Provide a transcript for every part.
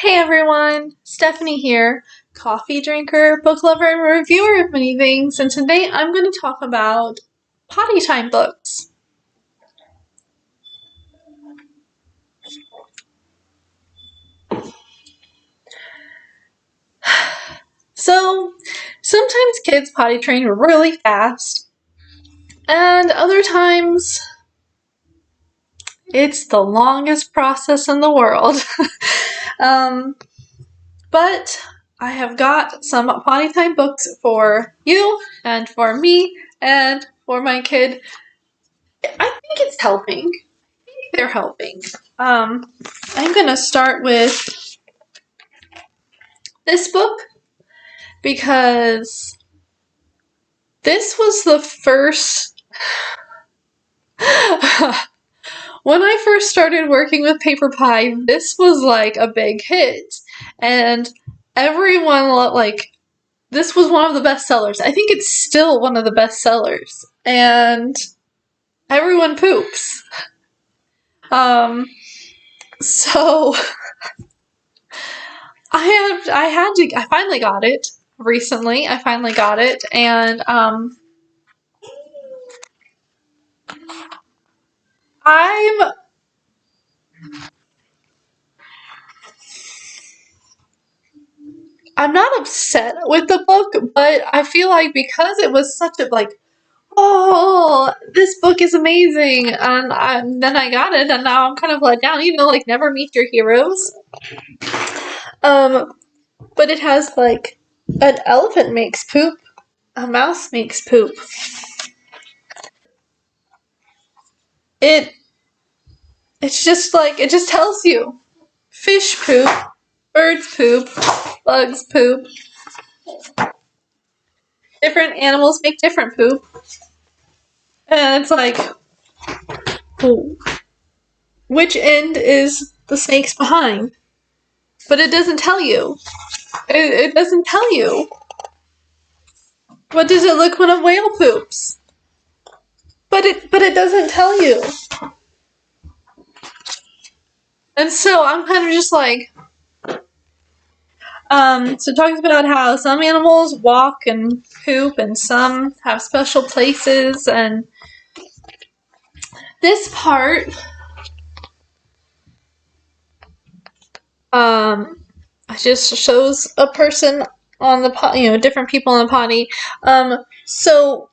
Hey everyone, Stephanie here, coffee drinker, book lover, and reviewer of many things, and today I'm going to talk about potty time books. So, sometimes kids potty train really fast, and other times it's the longest process in the world. But I have got some potty time books for you, and for me, and for my kid. I think it's helping. They're helping. I'm gonna start with this book because this was the first. When I first started working with PaperPie, this was like a big hit, and everyone this was one of the best sellers. I think it's still one of the best sellers, and everyone poops. So I finally got it recently. I finally got it, and I'm not upset with the book, but I feel like because it was such a oh, this book is amazing, and then I got it, and now I'm kind of let down. Never meet your heroes. But it has an elephant makes poop, a mouse makes poop. It's just it just tells you fish poop, birds poop, bugs poop. Different animals make different poop. And it's oh, which end is the snake's behind? But it doesn't tell you. It doesn't tell you. What does it look when a whale poops? But it doesn't tell you. And so I'm kind of just so it talks about how some animals walk and poop and some have special places, and this part just shows a person on the potty, different people on the potty. So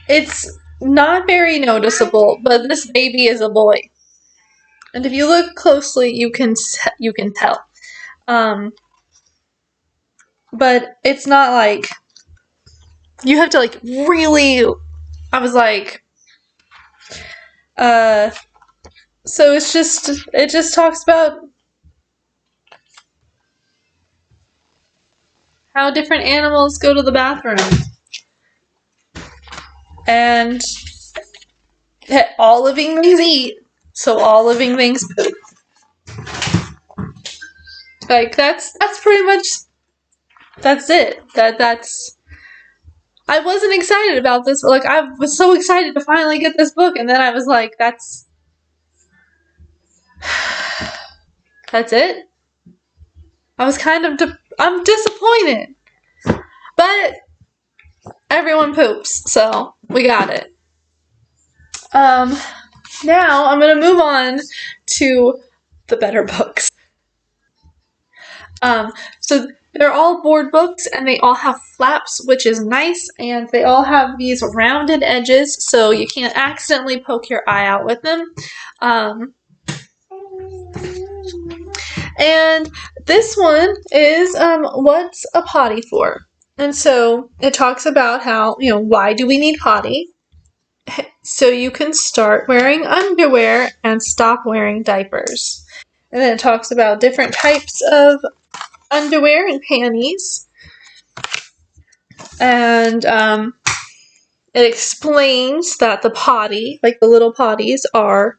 it's not very noticeable, but this baby is a boy, and if you look closely, you can tell. But it's not you have to really. I was so it just talks about how different animals go to the bathroom, and all living things eat, so all living things poop. That's pretty much, that's it. That's I wasn't excited about this, but I was so excited to finally get this book, and then I was that's it. I was I'm disappointed, but everyone poops, so we got it. Now I'm gonna move on to the better books. So they're all board books, and they all have flaps, which is nice, and they all have these rounded edges, so you can't accidentally poke your eye out with them. And this one is what's a potty for? And so it talks about how, why do we need potty? So you can start wearing underwear and stop wearing diapers. And then it talks about different types of underwear and panties. And it explains that the potty, the little potties, are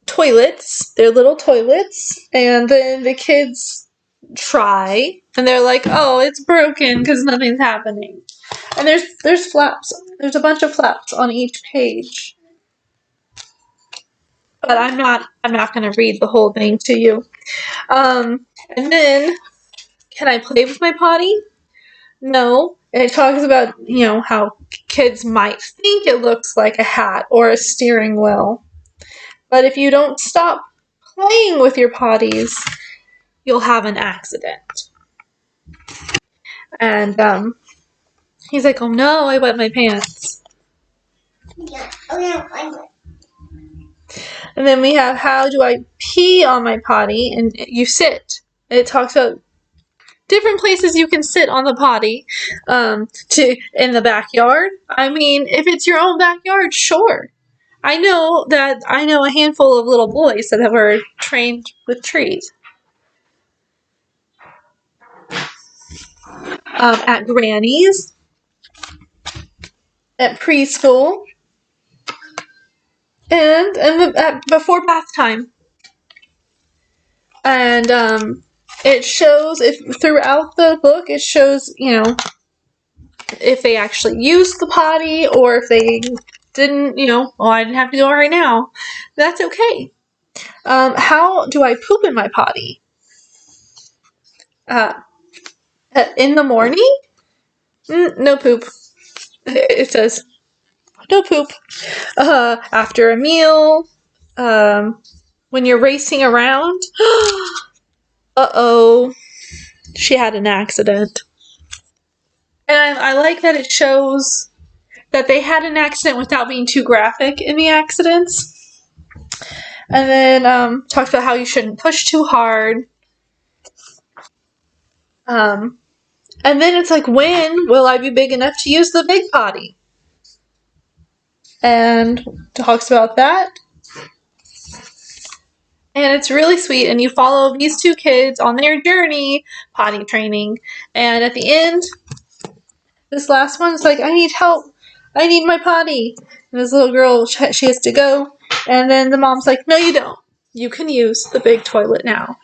toilets. They're little toilets. And then the kids try, and they're oh, it's broken because nothing's happening. And there's flaps. There's a bunch of flaps on each page. but I'm not going to read the whole thing to you. And then, can I play with my potty? No. And it talks about, how kids might think it looks like a hat or a steering wheel. But if you don't stop playing with your potties, you'll have an accident. And he's like, oh no, I wet my pants. Yeah. Oh no, I wet. And then we have, how do I pee on my potty? And you sit. It talks about different places you can sit on the potty. In the backyard. I mean, if it's your own backyard, sure. I know a handful of little boys that were trained with trees. At Granny's, at preschool, and before bath time. And it shows, if throughout the book, it shows, if they actually used the potty or if they didn't, I didn't have to go right now. That's okay. How do I poop in my potty? In the morning? No poop. It says no poop. After a meal. When you're racing around. Uh-oh. She had an accident. And I like that it shows that they had an accident without being too graphic in the accidents. And then talks about how you shouldn't push too hard. And then it's like, when will I be big enough to use the big potty? And talks about that. And it's really sweet, and you follow these two kids on their journey, potty training. And at the end, this last one's like, I need help. I need my potty. And this little girl, she has to go. And then the mom's like, no, you don't. You can use the big toilet now.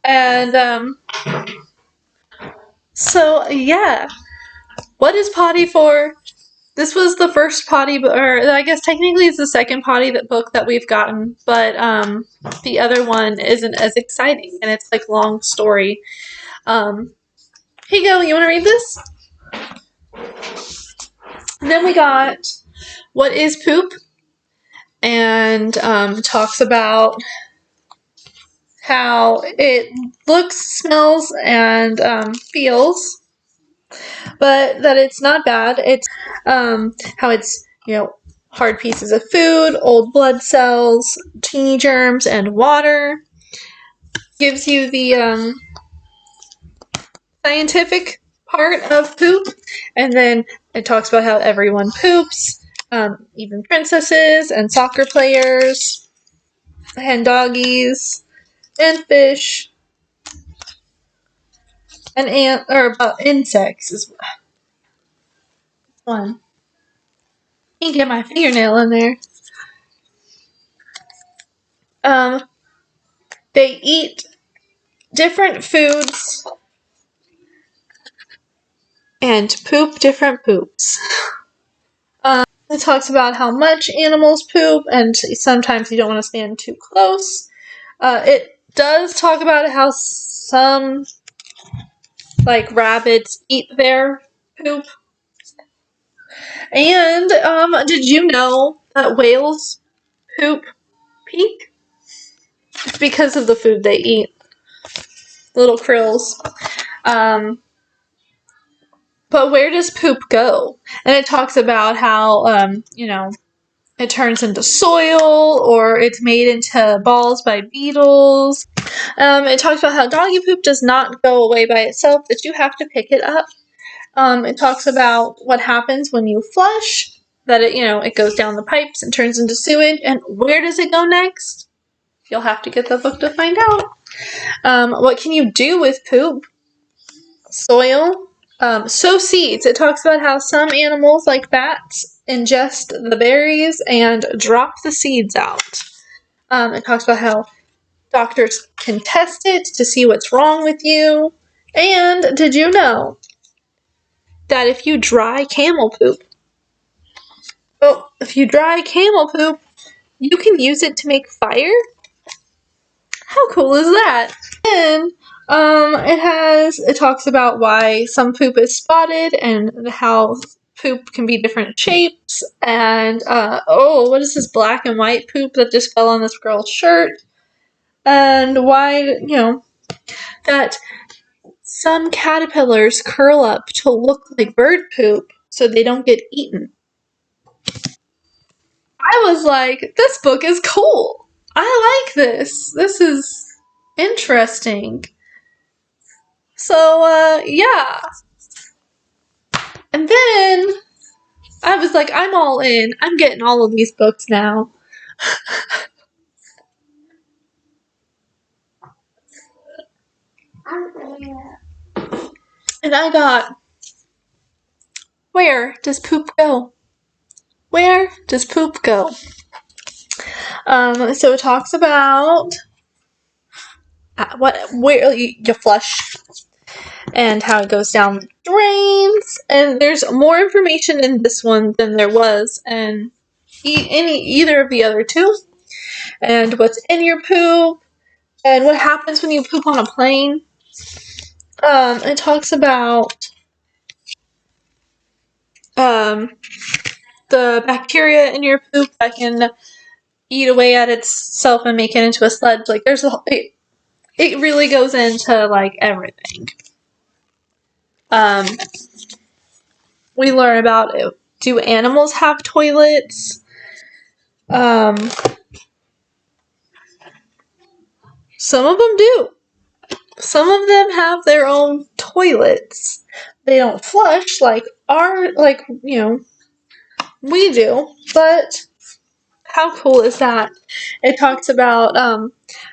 And so, yeah. What is potty for? This was the first potty, or I guess technically it's the second potty book that we've gotten, but the other one isn't as exciting, and it's like long story. Here you go. You want to read this? And then we got What is Poop? And talks about how it looks, smells, and feels, but that it's not bad. It's how it's, hard pieces of food, old blood cells, teeny germs, and water. Gives you the scientific part of poop, and then it talks about how everyone poops, even princesses and soccer players, and doggies, and fish, and about insects is one. I can get my fingernail in there. They eat different foods and poop different poops. It talks about how much animals poop, and sometimes you don't want to stand too close. It does talk about how some, like, rabbits eat their poop. And did you know that whales poop pink? It's because of the food they eat. Little krills. But where does poop go? And it talks about how, it turns into soil, or it's made into balls by beetles. It talks about how doggy poop does not go away by itself, that you have to pick it up. It talks about what happens when you flush, that it goes down the pipes and turns into sewage. And where does it go next? You'll have to get the book to find out. What can you do with poop? Soil. Sow seeds. It talks about how some animals, like bats, ingest the berries and drop the seeds out. It talks about how doctors can test it to see what's wrong with you. And did you know that if you dry camel poop, you can use it to make fire. How cool is that? Then it talks about why some poop is spotted and how poop can be different shapes. And what is this black and white poop that just fell on this girl's shirt? And why, that some caterpillars curl up to look like bird poop so they don't get eaten. I was like, this book is cool. I like this. This is interesting. So, yeah. And then I was like, I'm all in. I'm getting all of these books now. And I got, where does poop go? Where does poop go? So it talks about where you flush and how it goes down the drains. And there's more information in this one than there was in either of the other two. And what's in your poop, and what happens when you poop on a plane. It talks about the bacteria in your poop that can eat away at itself and make it into a sludge. Like it really goes into like everything. We learn about it. Do animals have toilets? Some of them do. Some of them have their own toilets. They don't flush like we do, but how cool is that? It talks about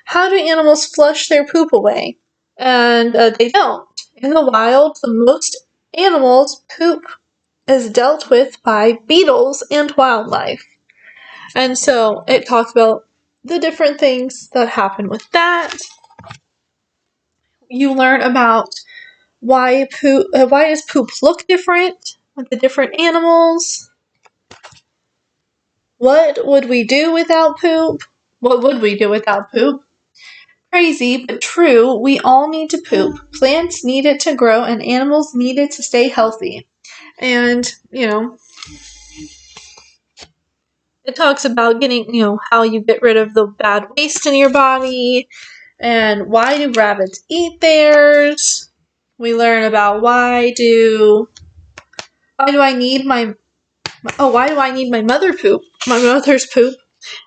how do animals flush their poop away, and they don't. In the wild, the most animals' poop is dealt with by beetles and wildlife. And so it talks about the different things that happen with that. You learn about why does poop look different with the different animals? What would we do without poop? What would we do without poop? Crazy, but true. We all need to poop. Plants need it to grow, and animals need it to stay healthy. And, it talks about getting, how you get rid of the bad waste in your body, and why do rabbits eat theirs. We learn about why do I need my mother's poop,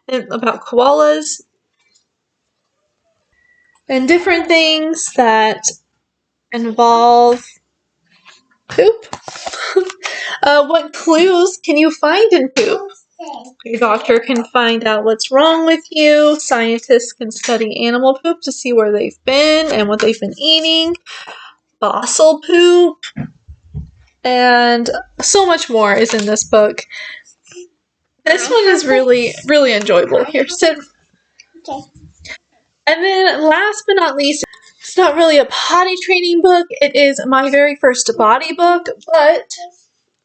and about koalas, and different things that involve poop. What clues can you find in poop? Your doctor can find out what's wrong with you. Scientists can study animal poop to see where they've been and what they've been eating. Fossil poop. And so much more is in this book. This one is really, really enjoyable. Here, sit. Okay. And then last but not least, it's not really a potty training book. It is my very first body book, but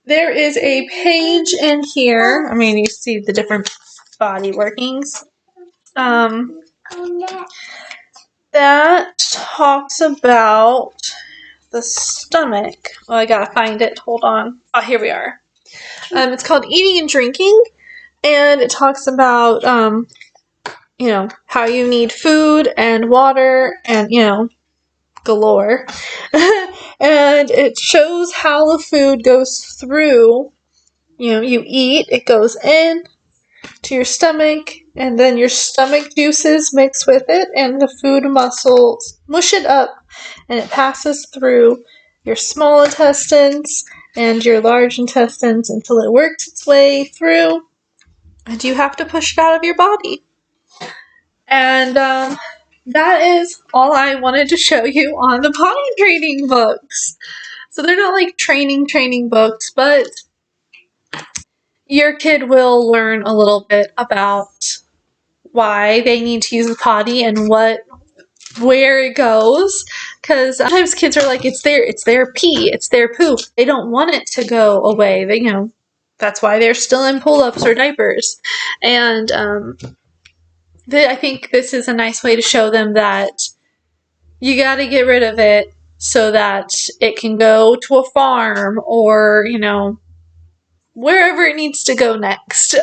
there is a page in here. I mean, you see the different body workings. That talks about the stomach. Well, I gotta find it. Hold on. Oh, here we are. It's called Eating and Drinking, and it talks about, how you need food and water and, galore. And it shows how the food goes through. You eat, it goes in to your stomach, and then your stomach juices mix with it, and the food muscles mush it up, and it passes through your small intestines and your large intestines until it works its way through, and you have to push it out of your body. And that is all I wanted to show you on the potty training books. So they're not like training books, but your kid will learn a little bit about why they need to use the potty and where it goes. Because sometimes kids are like, it's their pee, it's their poop. They don't want it to go away. That's why they're still in pull-ups or diapers. And I think this is a nice way to show them that you got to get rid of it so that it can go to a farm or, you know, wherever it needs to go next.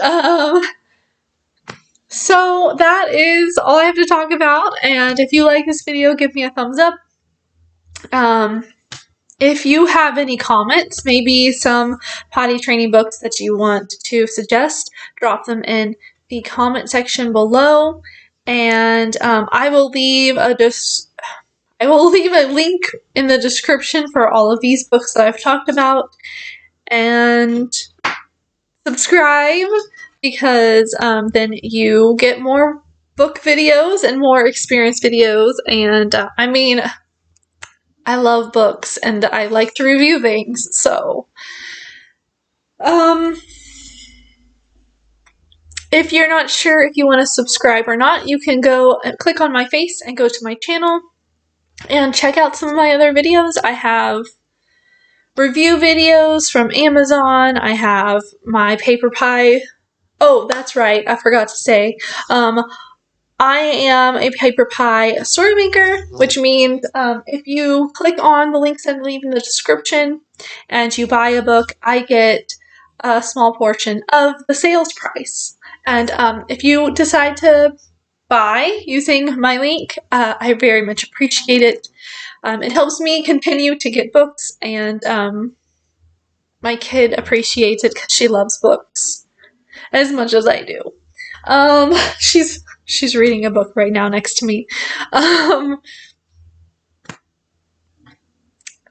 So that is all I have to talk about. And if you like this video, give me a thumbs up. If you have any comments, maybe some potty training books that you want to suggest, drop them in the comment section below. And I will leave a link in the description for all of these books that I've talked about. And subscribe, because then you get more book videos and more experience videos. And I mean, I love books and I like to review things, so if you're not sure if you want to subscribe or not, you can go and click on my face and go to my channel and check out some of my other videos. I have review videos from Amazon. I have my PaperPie. Oh, that's right, I forgot to say. I am a PaperPie story maker, which means if you click on the links I leave in the description and you buy a book, I get a small portion of the sales price. And if you decide to buy using my link, I very much appreciate it. It helps me continue to get books, and my kid appreciates it because she loves books as much as I do. She's reading a book right now next to me.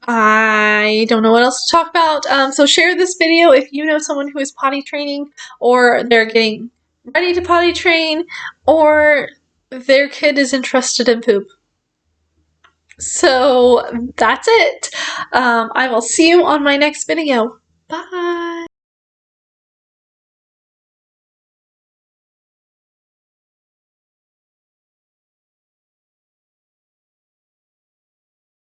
I don't know what else to talk about. So share this video if you know someone who is potty training, or they're getting ready to potty train, or their kid is interested in poop. So that's it. I will see you on my next video. Bye.